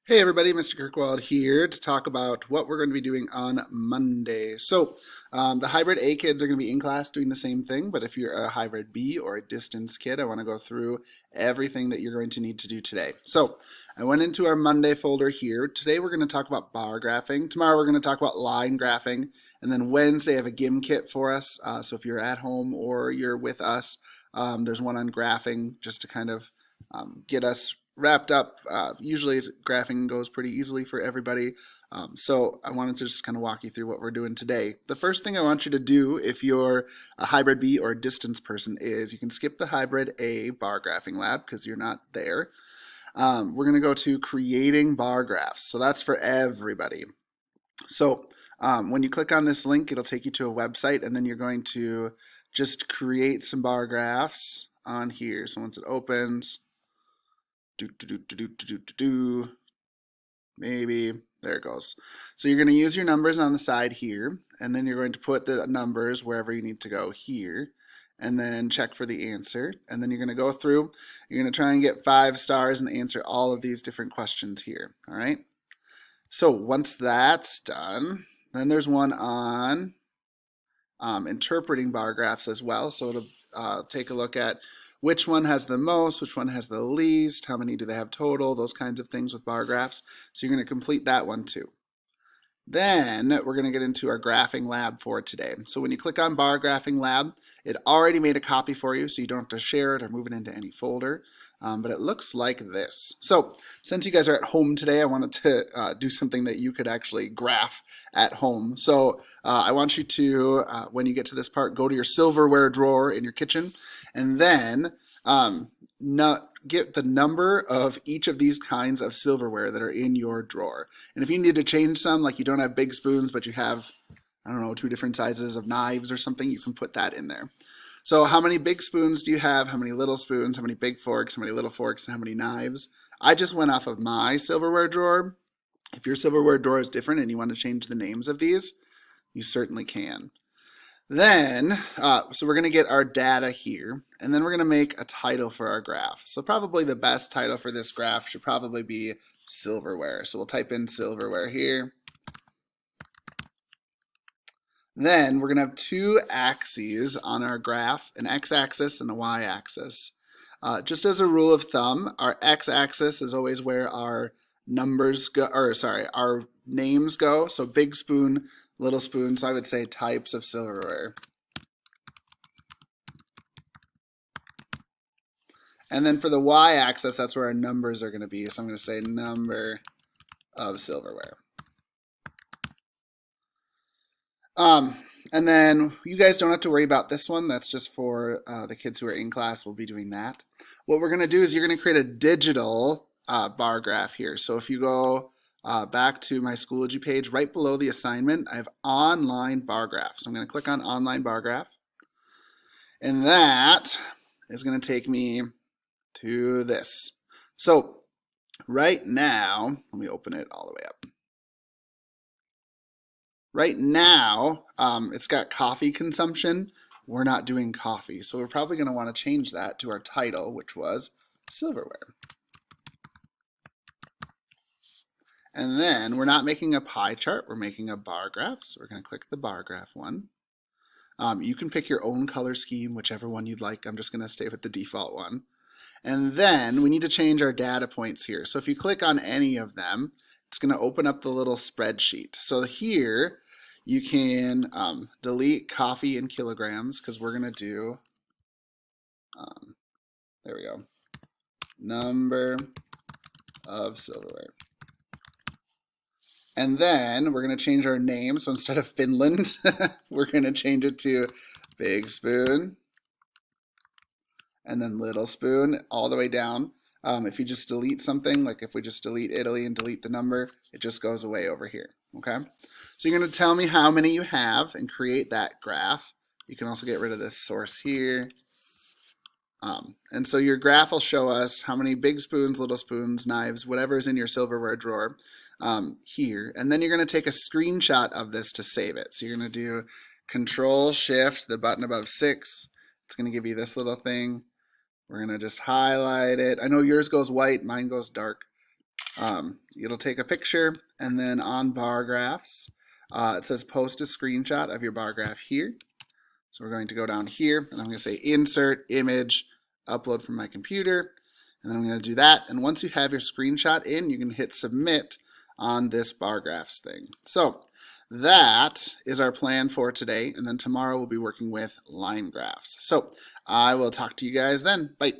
Hey everybody, Mr. Kirkwald here to talk about what we're going to be doing on Monday. The hybrid A kids are going to be in class doing the same thing, but if you're a hybrid B or a distance kid, I want to go through everything that you're going to need to do today. So I went into our Monday folder here. Today we're going to talk about bar graphing. Tomorrow we're going to talk about line graphing. And then Wednesday I have a GIM kit for us. So if you're at home or you're with us, there's one on graphing just to kind of get us wrapped up. Usually graphing goes pretty easily for everybody. So I wanted to just kind of walk you through what we're doing today. The first thing I want you to do if you're a hybrid B or a distance person is you can skip the hybrid A bar graphing lab because you're not there. We're going to go to creating bar graphs. So that's for everybody. So when you click on this link, it'll take you to a website and then you're going to just create some bar graphs on here. So once it opens, maybe there it goes. So you're going to use your numbers on the side here, and then you're going to put the numbers wherever you need to go here, and then check for the answer. And then you're going to go through, you're going to try and get 5 stars and answer all of these different questions here. All right. So once that's done, then there's one on interpreting bar graphs as well. So it'll take a look at which one has the most, which one has the least, how many do they have total, those kinds of things with bar graphs. So you're going to complete that one too. Then we're going to get into our graphing lab for today. So when you click on bar graphing lab, it already made a copy for you, so you don't have to share it or move it into any folder. But it looks like this. So since you guys are at home today, I wanted to do something that you could actually graph at home. So I want you to, when you get to this part, go to your silverware drawer in your kitchen, and then get the number of each of these kinds of silverware that are in your drawer. And if you need to change some, like you don't have big spoons, but you have, I don't know, 2 different sizes of knives or something, you can put that in there. So how many big spoons do you have? How many little spoons? How many big forks? How many little forks? And how many knives? I just went off of my silverware drawer. If your silverware drawer is different and you want to change the names of these, you certainly can. Then, so we're going to get our data here, and then we're going to make a title for our graph. So probably the best title for this graph should probably be silverware. So we'll type in silverware here. Then we're going to have 2 axes on our graph, an x-axis and a y-axis. Just as a rule of thumb, our x-axis is always where our numbers go, or sorry, our names go. So big spoon, little spoon, so I would say types of silverware. And then for the y-axis, that's where our numbers are going to be. So I'm going to say number of silverware. And then you guys don't have to worry about this one. That's just for the kids who are in class. We'll be doing that. What we're going to do is you're going to create a digital bar graph here. So if you go back to my Schoology page, right below the assignment, I have online bar graph. So I'm going to click on online bar graph. And that is going to take me to this. So right now, let me open it all the way up. Right now, it's got coffee consumption. We're not doing coffee, so we're probably going to want to change that to our title, which was silverware. And then we're not making a pie chart, we're making a bar graph. So we're going to click the bar graph one. You can pick your own color scheme, whichever one you'd like. I'm just going to stay with the default one. And then we need to change our data points here. So if you click on any of them, it's going to open up the little spreadsheet. So here you can delete coffee in kilograms because we're going to do, there we go, number of silverware. And then we're going to change our name. So instead of Finland, we're going to change it to Big Spoon. And then little spoon all the way down. If you just delete something, like if we just delete Italy and delete the number, it just goes away over here, okay? So you're gonna tell me how many you have and create that graph. You can also get rid of this source here. And so your graph will show us how many big spoons, little spoons, knives, whatever is in your silverware drawer here. And then you're gonna take a screenshot of this to save it. So you're gonna do Control Shift, the button above 6. It's gonna give you this little thing. We're going to just highlight it. I know yours goes white, mine goes dark. It'll take a picture, and then on bar graphs, it says post a screenshot of your bar graph here. So we're going to go down here, and I'm going to say insert image, upload from my computer, and then I'm going to do that. And once you have your screenshot in, you can hit submit on this bar graphs thing. So that is our plan for today, and then tomorrow we'll be working with line graphs. So I will talk to you guys then. Bye.